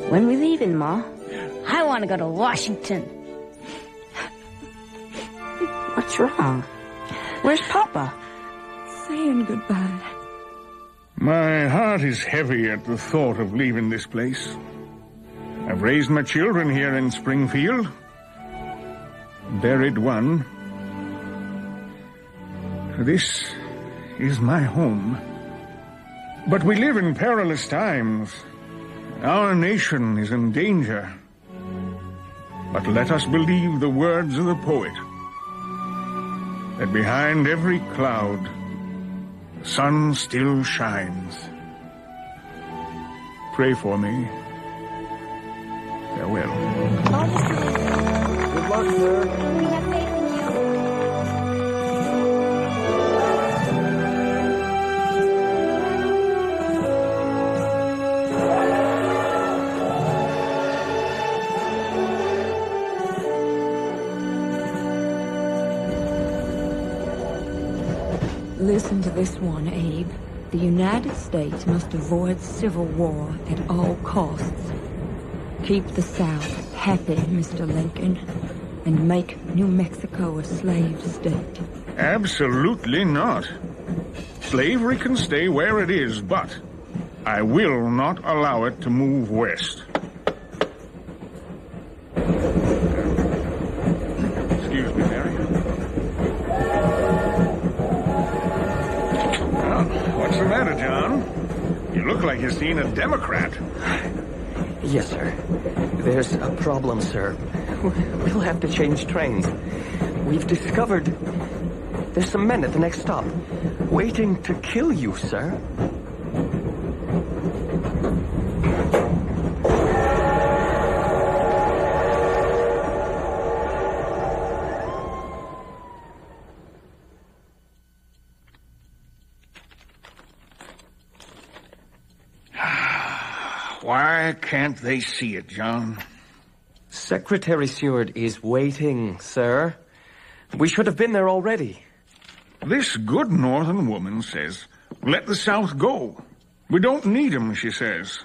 When we leaving, Ma? I want to go to Washington. What's wrong? Where's Papa? Saying goodbye. My heart is heavy at the thought of leaving this place. I've raised my children here in Springfield. Buried one. This is my home. But we live in perilous times. Our nation is in danger. But let us believe the words of the poet, that behind every cloud, the sun still shines. Pray for me. Farewell. Good luck, sir. We have faith in you. Listen to this one, Abe. The United States must avoid civil war at all costs. Keep the South happy, Mr. Lincoln, and make New Mexico a slave state. Absolutely not. Slavery can stay where it is, but I will not allow it to move west. Excuse me, Mary. Well, what's the matter, John? You look like you're seeing a Democrat. Yes, sir. There's a problem, sir. We'll have to change trains. We've discovered there's some men at the next stop waiting to kill you, sir. Why can't they see it, John? Secretary Seward is waiting, sir. We should have been there already. This good northern woman says, let the South go. We don't need 'em, she says.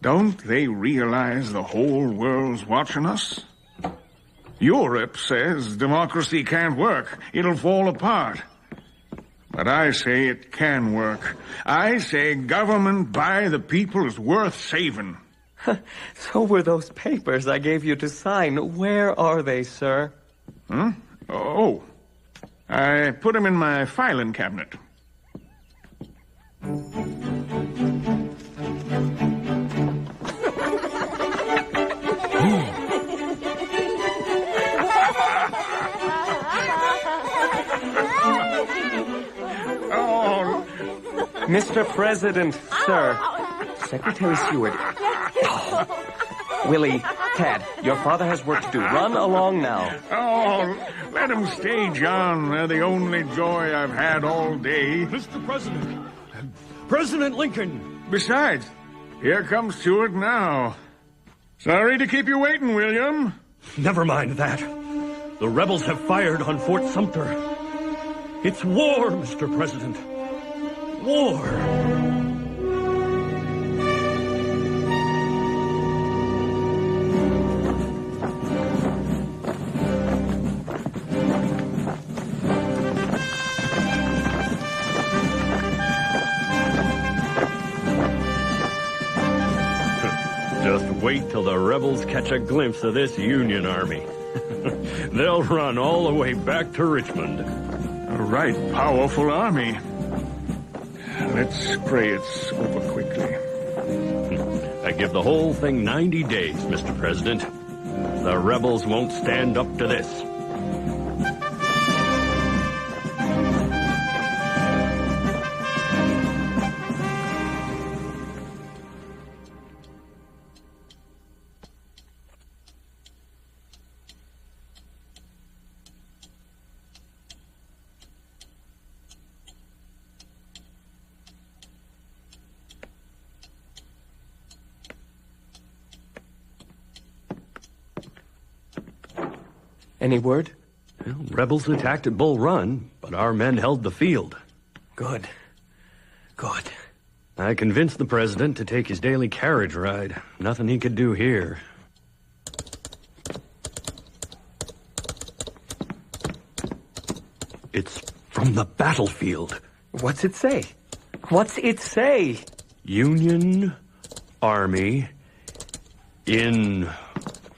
Don't they realize the whole world's watching us? Europe says democracy can't work. It'll fall apart. But I say it can work. I say government by the people is worth saving. So were those papers I gave you to sign. Where are they, sir? Huh? Oh. I put them in my filing cabinet. Mr. President, sir. Secretary Seward. Oh. Willie, Tad, your father has work to do. Run along now. Oh, let him stay, John. They're the only joy I've had all day. Mr. President. President Lincoln. Besides, here comes Seward now. Sorry to keep you waiting, William. Never mind that. The rebels have fired on Fort Sumter. It's war, Mr. President. War. Just wait till the rebels catch a glimpse of this Union Army. They'll run all the way back to Richmond. A right powerful army. Let's pray it's over quickly. I give the whole thing 90 days, Mr. President. The rebels won't stand up to this. Any word? Well, rebels attacked at Bull Run, but our men held the field. Good. Good. I convinced the president to take his daily carriage ride. Nothing he could do here. It's from the battlefield. What's it say? What's it say? Union Army in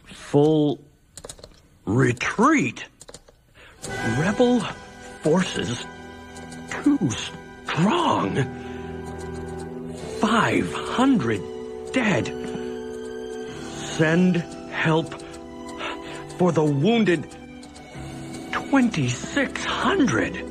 full retreat. Rebel forces too strong. 500 dead. Send help for the wounded 2,600.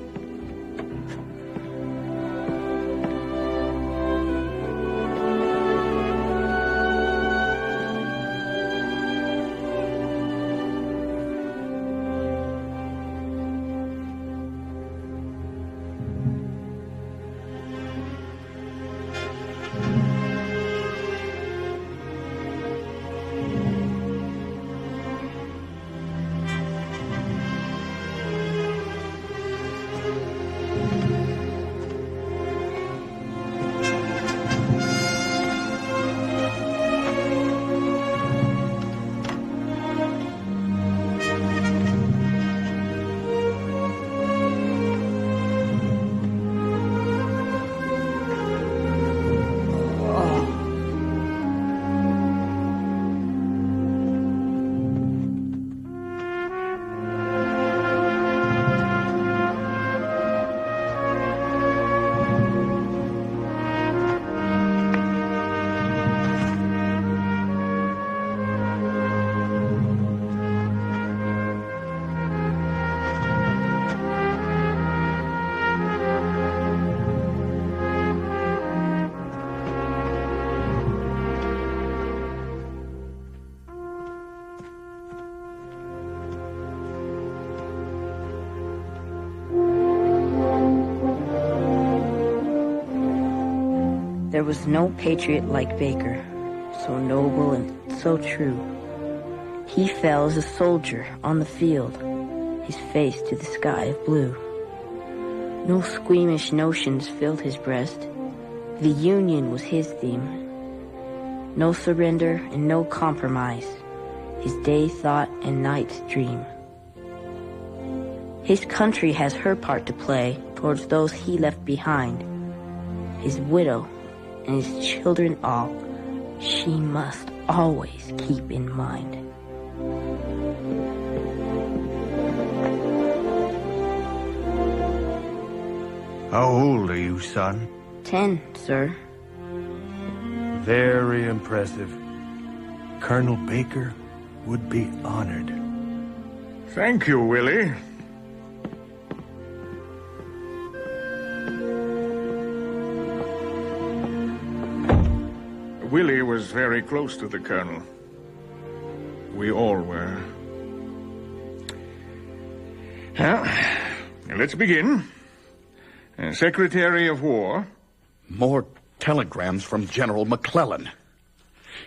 There was no patriot like Baker, so noble and so true. He fell as a soldier on the field, his face to the sky of blue. No squeamish notions filled his breast. The Union was his theme. No surrender and no compromise, his day thought and night's dream. His country has her part to play towards those he left behind. His widow and his children all, she must always keep in mind. How old are you, son? 10, sir. Very impressive. Colonel Baker would be honored. Thank you, Willie. Willie was very close to the colonel. We all were. Well, let's begin. Secretary of War. More telegrams from General McClellan.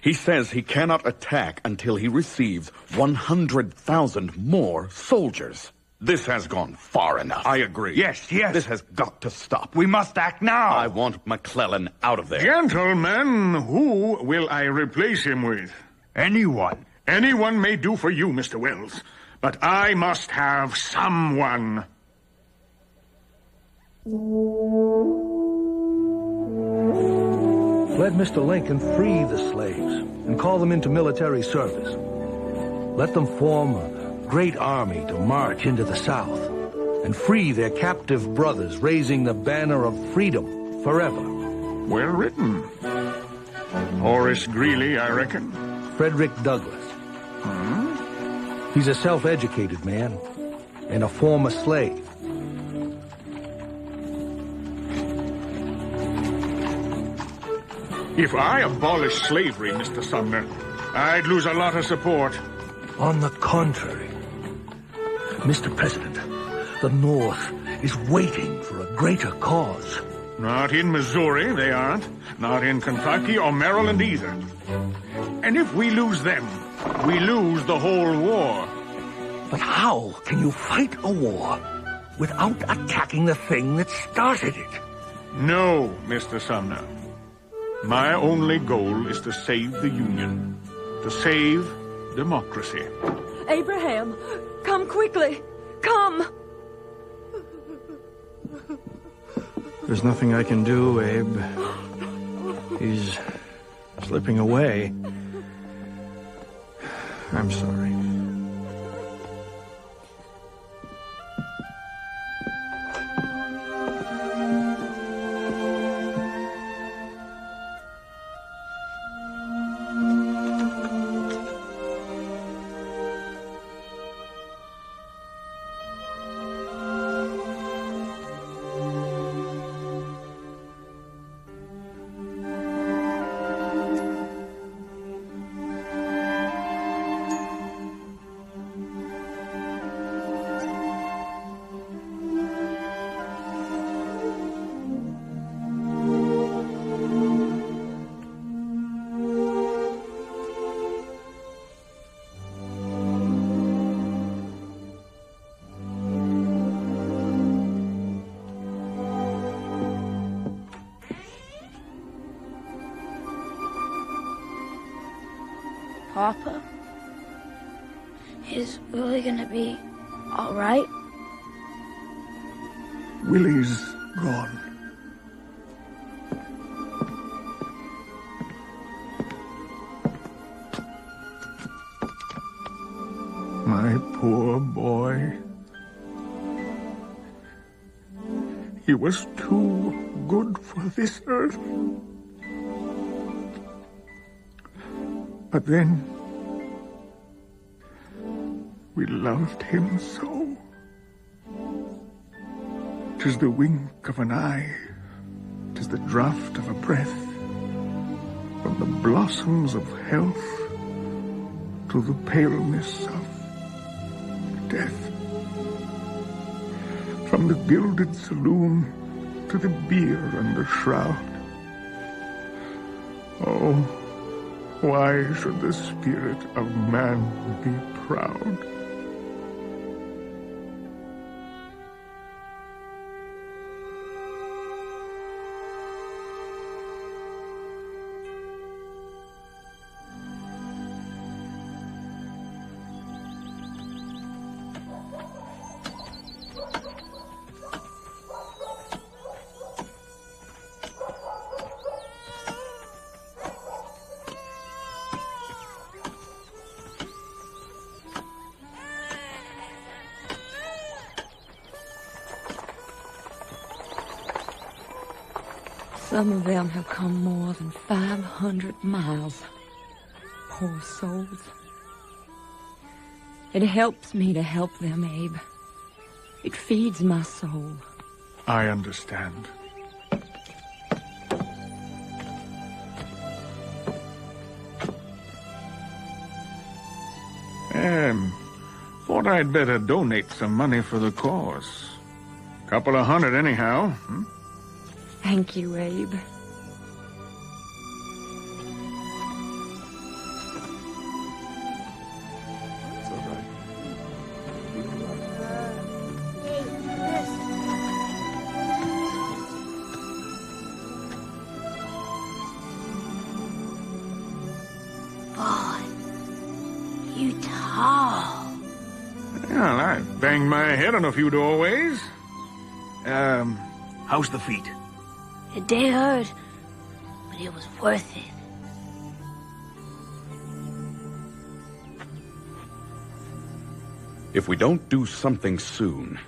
He says he cannot attack until he receives 100,000 more soldiers. This has gone far enough. I agree. Yes. This has got to stop. We must act now. I want McClellan out of there. Gentlemen, who will I replace him with? Anyone. Anyone may do for you, Mr. Wells, but I must have someone. Let Mr. Lincoln free the slaves and call them into military service. Let them form a great army to march into the South and free their captive brothers, raising the banner of freedom forever. Well written. Horace Greeley, I reckon. Frederick Douglass. He's a self-educated man and a former slave. If I abolished slavery, Mr. Sumner, I'd lose a lot of support. On the contrary, Mr. President, the North is waiting for a greater cause. Not in Missouri, they aren't. Not in Kentucky or Maryland either. And if we lose them, we lose the whole war. But how can you fight a war without attacking the thing that started it? No, Mr. Sumner. My only goal is to save the Union, to save democracy. Abraham, come quickly. Come. There's nothing I can do, Abe. He's slipping away. I'm sorry. Papa, is Willie gonna be all right? Willie's gone. My poor boy. He was too good for this earth. But then, we loved him so. 'Tis the wink of an eye, 'tis the draught of a breath, from the blossoms of health to the paleness of death, from the gilded saloon to the bier and the shroud. Oh, why should the spirit of man be proud? Some of them have come more than 500 miles. Poor souls. It helps me to help them, Abe. It feeds my soul. I understand. Thought I'd better donate some money for the cause. Couple of hundred anyhow. Thank you, Abe. It's all right. Boy, you tall. Well, I banged my head on a few doorways. How's the feet? It did hurt, but it was worth it. If we don't do something soon,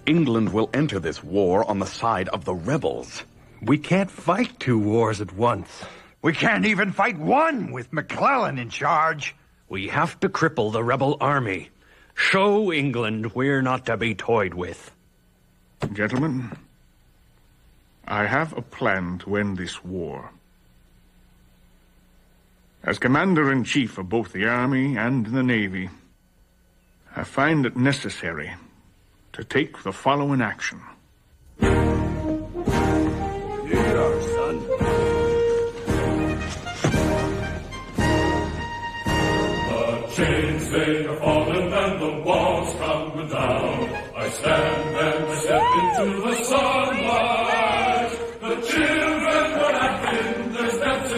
England will enter this war on the side of the rebels. We can't fight 2 wars at once. We can't even fight one with McClellan in charge. We have to cripple the rebel army. Show England we're not to be toyed with. Gentlemen, I have a plan to end this war. As Commander-in-Chief of both the Army and the Navy, I find it necessary to take the following action. Here, son. The chains they are fallen and the walls crumble down. I stand and I step into the sunlight. The children were acting their steps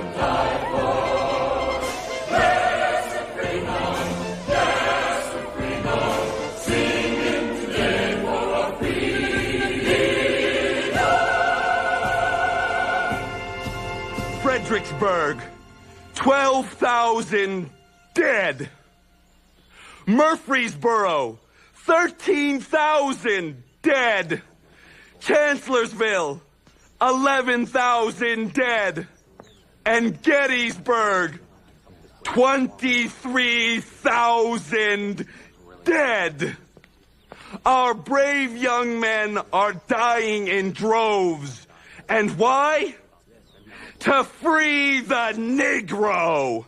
and die for. Yes, the freedom, yes, the freedom, singing today for our freedom. Fredericksburg, 12,000 dead. Murfreesboro, 13,000 dead. Chancellorsville, 11,000 dead. And Gettysburg, 23,000 dead. Our brave young men are dying in droves. And why? To free the Negro.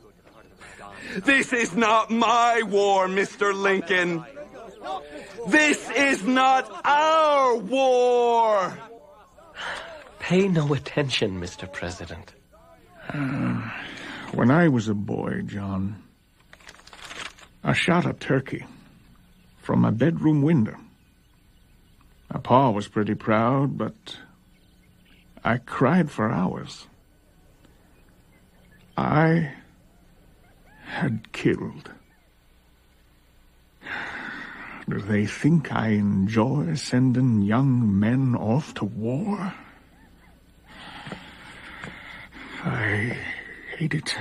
This is not my war, Mr. Lincoln. This is not our war. Pay no attention, Mr. President. When I was a boy, John, I shot a turkey from my bedroom window. My pa was pretty proud, but I cried for hours. I had killed. Do they think I enjoy sending young men off to war? I hate it.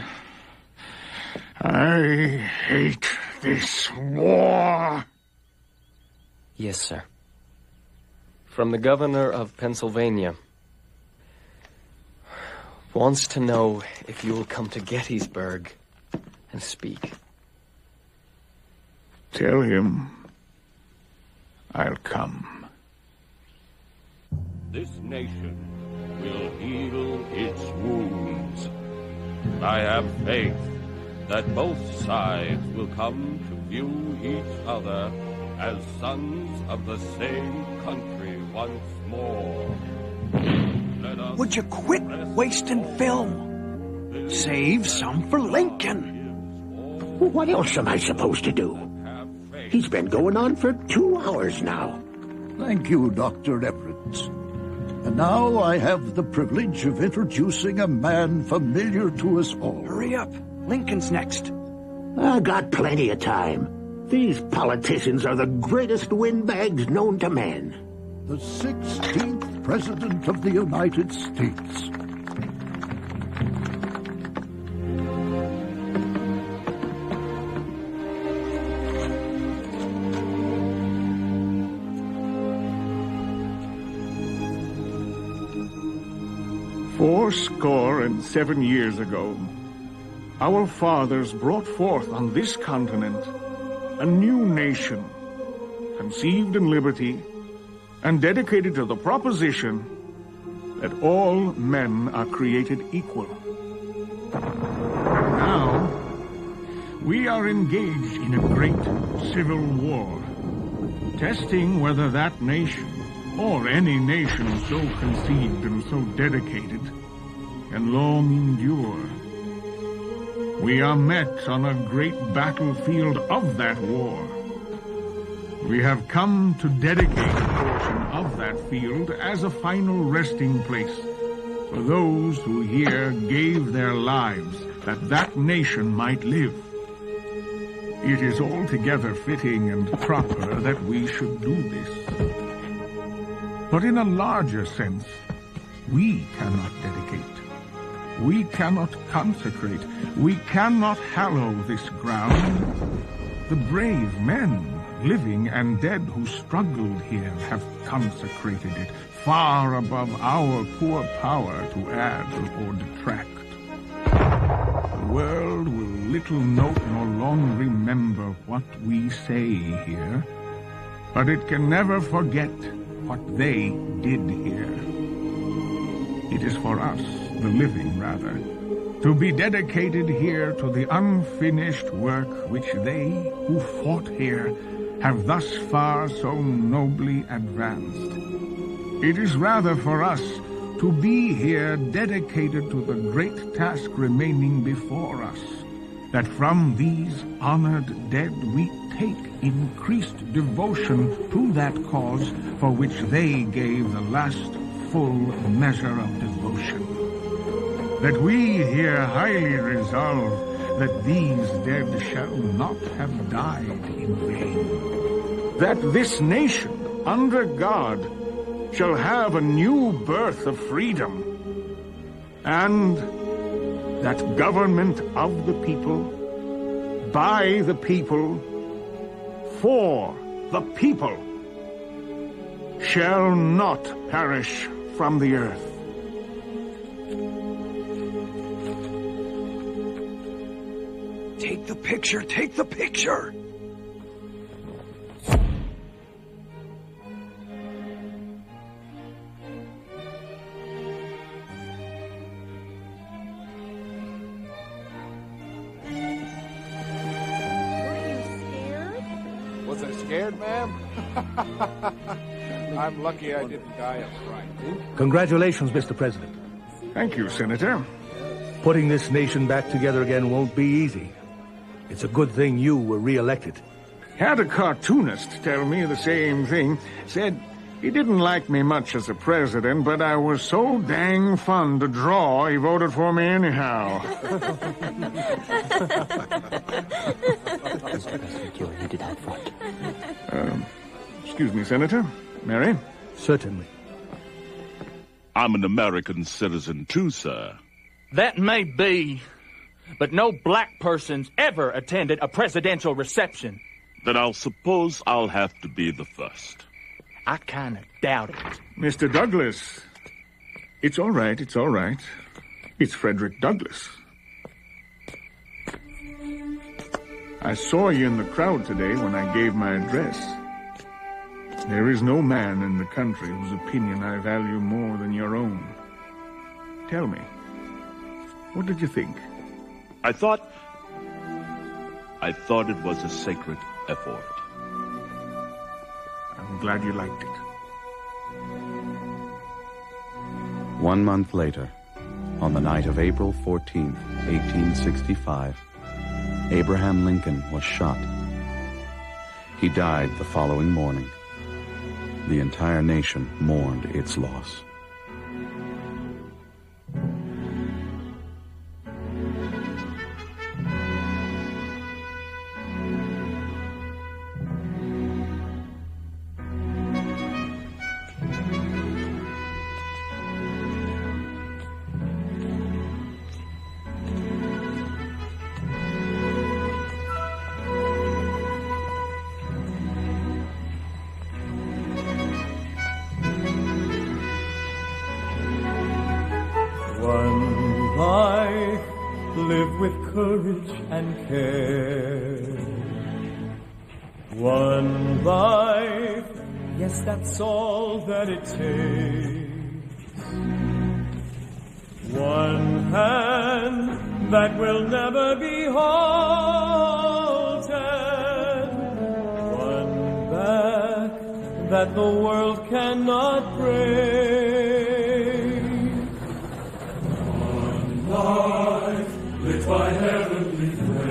I hate this war. Yes, sir. From the governor of Pennsylvania. Wants to know if you will come to Gettysburg and speak. Tell him I'll come. This nation will heal its wounds. I have faith that both sides will come to view each other as sons of the same country once more. Would you quit wasting film? Save some for Lincoln. What else am I supposed to do? He's been going on for 2 hours now. Thank you, Dr. Everett. And now I have the privilege of introducing a man familiar to us all. Hurry up. Lincoln's next. I got plenty of time. These politicians are the greatest windbags known to man. The 16th President of the United States. Fourscore-and-7 years ago, our fathers brought forth on this continent a new nation, conceived in liberty and dedicated to the proposition that all men are created equal. Now, we are engaged in a great civil war, testing whether that nation, or any nation so conceived and so dedicated, can long endure. We are met on a great battlefield of that war. We have come to dedicate a portion of that field as a final resting place for those who here gave their lives that that nation might live. It is altogether fitting and proper that we should do this. But in a larger sense, we cannot dedicate. We cannot consecrate. We cannot hallow this ground. The brave men, living and dead, who struggled here have consecrated it far above our poor power to add or detract. The world will little note nor long remember what we say here, but it can never forget what they did here. It is for us, the living rather, to be dedicated here to the unfinished work which they who fought here have thus far so nobly advanced. It is rather for us to be here dedicated to the great task remaining before us, that from these honored dead we take increased devotion to that cause for which they gave the last full measure of devotion. that we here highly resolve that these dead shall not have died in vain, that this nation, under God, shall have a new birth of freedom, and that government of the people, by the people, for the people, shall not perish from the earth. Take the picture, take the picture! Was I scared, ma'am? I'm lucky I didn't die of fright. Congratulations, Mr. President. Thank you, Senator. Putting this nation back together again won't be easy. It's a good thing you were re-elected. Had a cartoonist tell me the same thing. Said he didn't like me much as a president, but I was so dang fun to draw, he voted for me anyhow. Excuse me, Senator. Mary? Certainly. I'm an American citizen too, sir. That may be, but no black person's ever attended a presidential reception. Then I'll suppose I'll have to be the first. I kind of doubt it. Mr. Douglas. It's all right, it's all right. It's Frederick Douglass. I saw you in the crowd today when I gave my address. There is no man in the country whose opinion I value more than your own. Tell me, what did you think? I thought it was a sacred effort. I'm glad you liked it. 1 month later, on the night of April 14th, 1865, Abraham Lincoln was shot. He died the following morning. The entire nation mourned its loss. One life, live with courage and care. One life, yes, that's all that it takes. One hand that will never be halted. One back that the world cannot break. Life lit by heavenly flame.